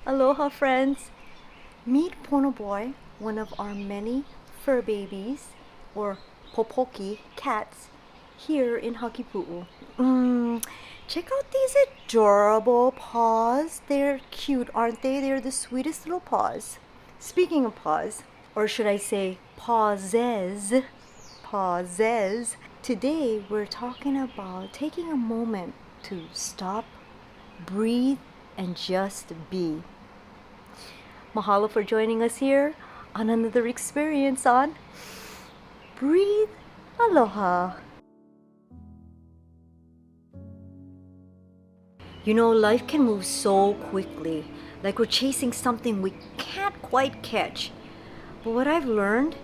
Aloha, friends! Meet Pono Boy, one of our many fur babies, or popoki cats, here in Hakipu'u. Check out these adorable paws. They're cute, aren't they? They're the sweetest little paws. Speaking of paws, or should I say pawses, today we're talking about taking a moment to stop, breathe, and just be. Mahalo for joining us here on another experience on Breathe Aloha. You know, life can move so quickly, like we're chasing something we can't quite catch. But what I've learned,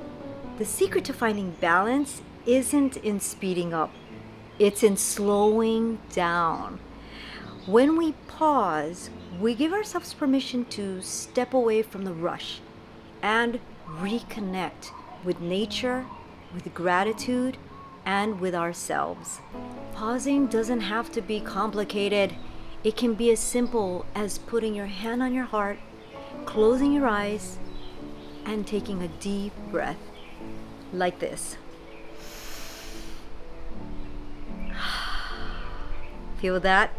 the secret to finding balance isn't in speeding up, it's in slowing down. When we pause, we give ourselves permission to step away from the rush and reconnect with nature, with gratitude, and with ourselves. Pausing doesn't have to be complicated. It can be as simple as putting your hand on your heart, closing your eyes, and taking a deep breath like this. Feel that?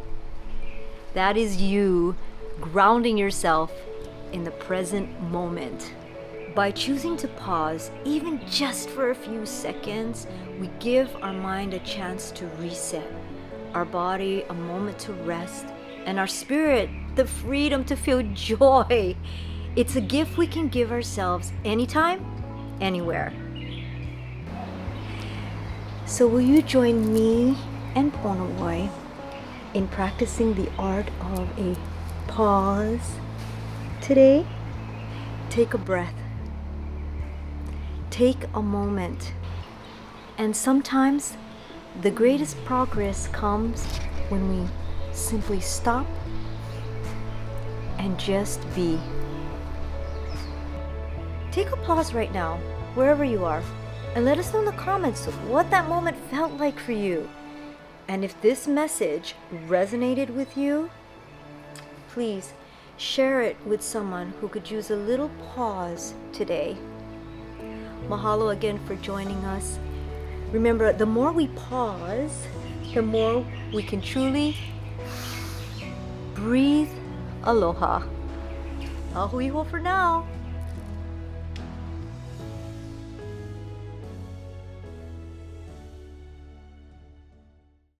That is you grounding yourself in the present moment. By choosing to pause, even just for a few seconds, we give our mind a chance to reset, our body a moment to rest, and our spirit the freedom to feel joy. It's a gift we can give ourselves anytime, anywhere. So will you join me and Pono Boy in practicing the art of a pause today? Take a breath. Take a moment. And sometimes the greatest progress comes when we simply stop and just be. Take a pause right now, wherever you are, and let us know in the comments what that moment felt like for you. And if this message resonated with you, please share it with someone who could use a little pause today. Mahalo again for joining us. Remember, the more we pause, the more we can truly breathe aloha. Ahui ho for now.